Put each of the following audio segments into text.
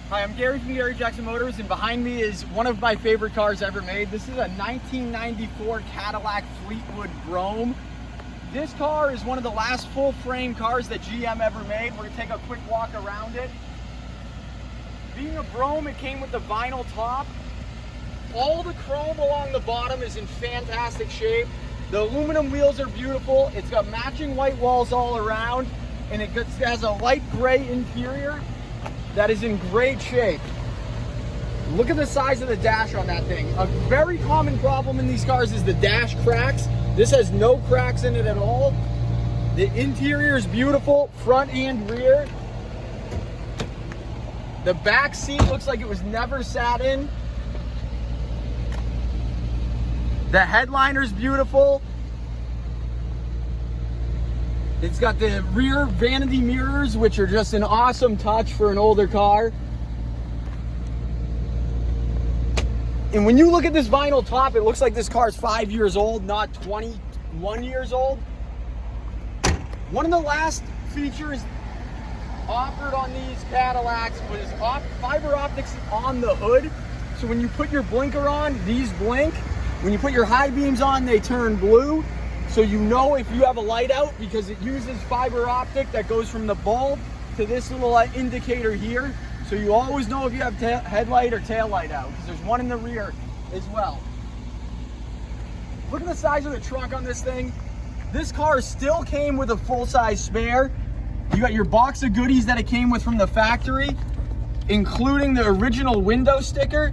Hi, I'm Gary from Gary Jackson Motors, and behind me is one of my favorite cars ever made. This is a 1994 Cadillac Fleetwood Brougham. This car is one of the last full-frame cars that GM ever made. We're going to take a quick walk around it. Being a Brougham, it came with the vinyl top. All the chrome along the bottom is in fantastic shape. The aluminum wheels are beautiful. It's got matching white walls all around, and it has a light gray interior that is in great shape. Look at the size of the dash on that thing. A very common problem in these cars is the dash cracks. This has no cracks in it at all. The interior is beautiful, front and rear. The back seat looks like it was never sat in. The headliner's beautiful. It's got the rear vanity mirrors, which are just an awesome touch for an older car. And when you look at this vinyl top, it looks like this car is 5 years old, not 21 years old. One of the last features offered on these Cadillacs was fiber optics on the hood. So when you put your blinker on, these blink. When you put your high beams on, they turn blue. So you know if you have a light out, because it uses fiber optic that goes from the bulb to this little indicator here. So you always know if you have headlight or tail light out, because there's one in the rear as well. Look at the size of the trunk on this thing. This car still came with a full-size spare. You got your box of goodies that it came with from the factory, including the original window sticker.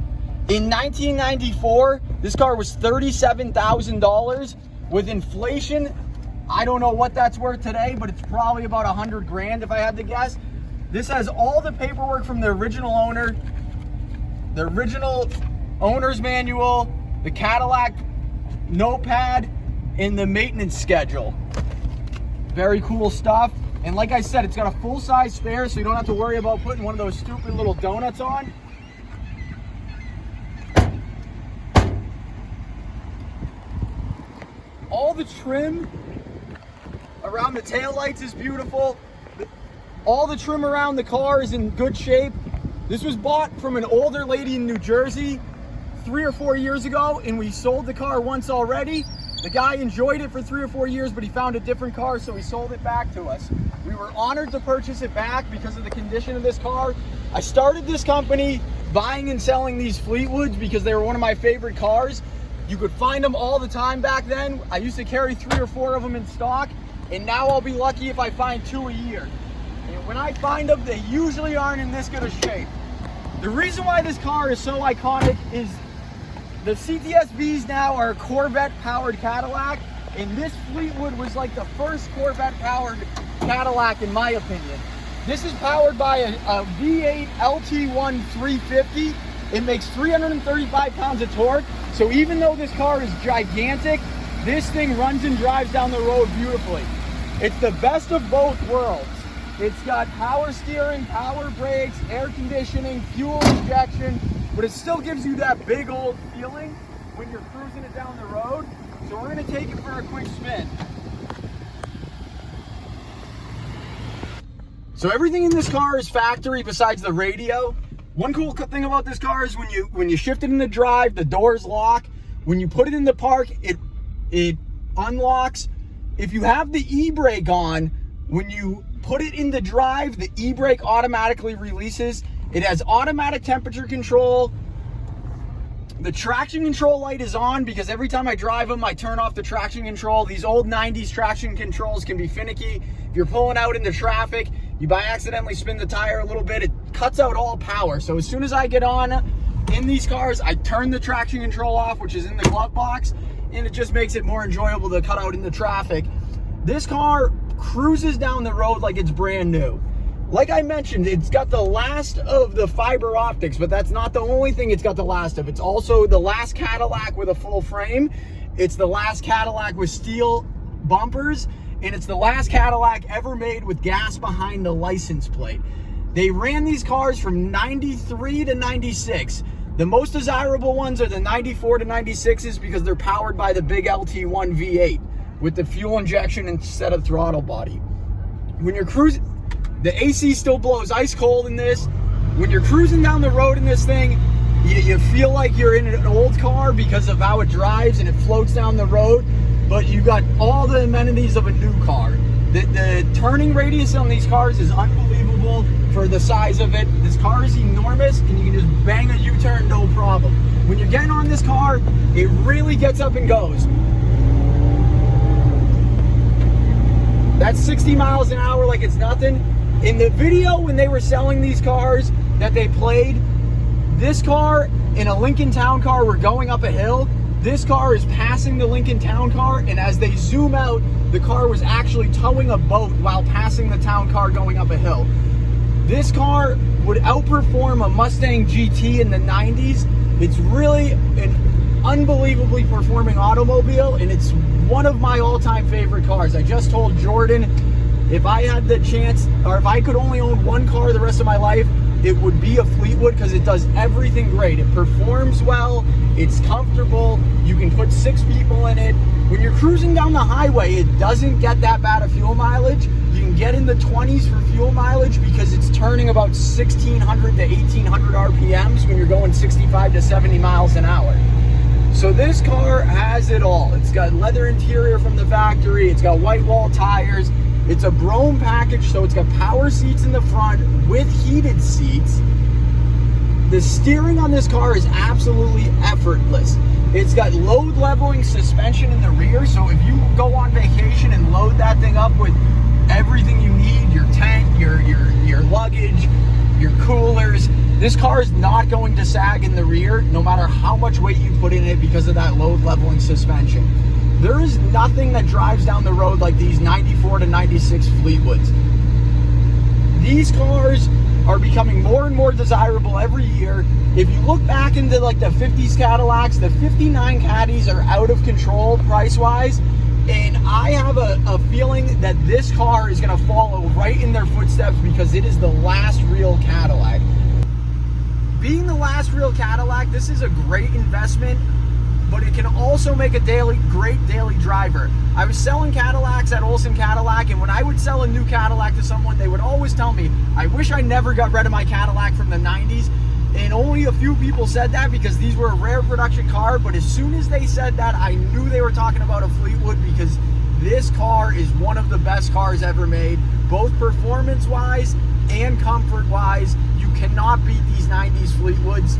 In 1994, this car was $37,000. With inflation, I don't know what that's worth today, but it's probably about 100 grand if I had to guess. This has all the paperwork from the original owner, the original owner's manual, the Cadillac notepad, and the maintenance schedule. Very cool stuff. And like I said, it's got a full-size spare, so you don't have to worry about putting one of those stupid little donuts on. All the trim around the taillights is beautiful. All the trim around the car is in good shape. This was bought from an older lady in New Jersey 3 or 4 years ago, and we sold the car once already. The guy enjoyed it for 3 or 4 years, but he found a different car, so he sold it back to us. We were honored to purchase it back because of the condition of this car. I started this company buying and selling these Fleetwoods because they were one of my favorite cars. You could find them all the time back then. I used to carry 3 or 4 of them in stock, and now I'll be lucky if I find 2 a year. And when I find them, they usually aren't in this good a shape. The reason why this car is so iconic is the CTSVs now are a Corvette-powered Cadillac, and this Fleetwood was like the first Corvette-powered Cadillac in my opinion. This is powered by a V8 LT1 350. It makes 335 pounds of torque. So even though this car is gigantic, this thing runs and drives down the road beautifully. It's the best of both worlds. It's got power steering, power brakes, air conditioning, fuel injection, but it still gives you that big old feeling when you're cruising it down the road. So we're gonna take it for a quick spin. So everything in this car is factory besides the radio. One cool thing about this car is when you shift it into drive, the doors lock. When you put it in the park, it unlocks. If you have the e-brake on, when you put it into drive, the e-brake automatically releases. It has automatic temperature control. The traction control light is on because every time I drive them, I turn off the traction control. These old 90s traction controls can be finicky. If you're pulling out into traffic, you by accidentally spin the tire a little bit, it cuts out all power. So as soon as I get on in these cars, I turn the traction control off, which is in the glove box, and it just makes it more enjoyable to cut out into traffic. This car cruises down the road like it's brand new. Like I mentioned, it's got the last of the fiber optics, but that's not the only thing it's got the last of. It's also the last Cadillac with a full frame. It's the last Cadillac with steel bumpers, and it's the last Cadillac ever made with gas behind the license plate. They ran these cars from 93 to 96. The most desirable ones are the 94 to 96s because they're powered by the big LT1 V8 with the fuel injection instead of throttle body. When you're cruising, the AC still blows ice cold in this. When you're cruising down the road in this thing, you feel like you're in an old car because of how it drives and it floats down the road, but you got all the amenities of a new car. The turning radius on these cars is unbelievable for the size of it. This car is enormous and you can just bang a U-turn no problem. When you're getting on this car, it really gets up and goes. That's 60 miles an hour like it's nothing. In the video when they were selling these cars that they played, this car and a Lincoln Town Car were going up a hill. This car is passing the Lincoln Town Car, and as they zoom out, the car was actually towing a boat while passing the Town Car going up a hill. This car would outperform a Mustang GT in the 90s. It's really an unbelievably performing automobile, and it's one of my all-time favorite cars. I just told Jordan, if I had the chance, or if I could only own one car the rest of my life, it would be a Fleetwood because it does everything great. It performs well, it's comfortable, you can put 6 people in it. When you're cruising down the highway, it doesn't get that bad of fuel mileage. You can get in the 20s for fuel mileage because it's turning about 1,600 to 1,800 RPMs when you're going 65 to 70 miles an hour. So this car has it all. It's got leather interior from the factory, it's got white wall tires, it's a Brougham package, so it's got power seats in the front with heated seats. The steering on this car is absolutely effortless. It's got load leveling suspension in the rear, so if you go on vacation and load that thing up with everything you need, your tent, your luggage, your coolers, this car is not going to sag in the rear no matter how much weight you put in it because of that load leveling suspension. There is nothing that drives down the road like these 94 to 96 Fleetwoods. These cars are becoming more and more desirable every year. If you look back into like the 50s Cadillacs, the 59 Caddies are out of control price-wise, and I have a feeling that this car is going to follow right in their footsteps because it is the last real Cadillac. Being the last real Cadillac, this is a great investment, but it can also make a great daily driver. I was selling Cadillacs at Olson Cadillac, and when I would sell a new Cadillac to someone, they would always tell me, I wish I never got rid of my Cadillac from the 90s. And only a few people said that because these were a rare production car, but as soon as they said that, I knew they were talking about a Fleetwood because this car is one of the best cars ever made, both performance-wise and comfort-wise. You cannot beat these 90s Fleetwoods.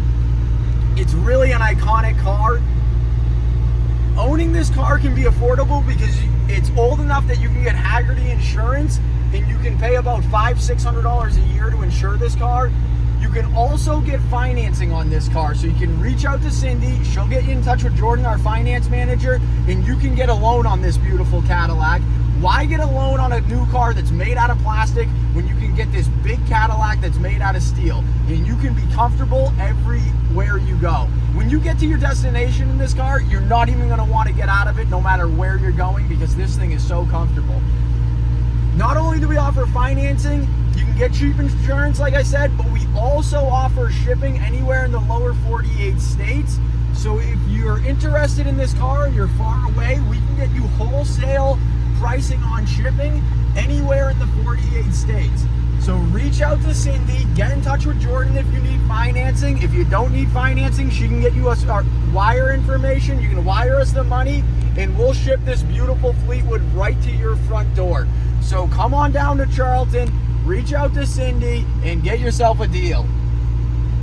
It's really an iconic car. Owning this car can be affordable because it's old enough that you can get Haggerty insurance and you can pay about $500-600 a year to insure this car. You can also get financing on this car, so you can reach out to Cindy, she'll get you in touch with Jordan, our finance manager, and you can get a loan on this beautiful Cadillac. Why get a loan on a new car that's made out of plastic when you can get this big Cadillac that's made out of steel? And you can be comfortable everywhere you go. When you get to your destination in this car, you're not even going to want to get out of it no matter where you're going because this thing is so comfortable. Not only do we offer financing, you can get cheap insurance like I said, but we also offer shipping anywhere in the lower 48 states. So if you're interested in this car and you're far away, we can get you wholesale pricing on shipping anywhere in the 48 states. So reach out to Cindy, get in touch with Jordan if you need financing. If you don't need financing, she can get you our wire information. You can wire us the money and we'll ship this beautiful Fleetwood right to your front door. So come on down to Charlton, reach out to Cindy and get yourself a deal.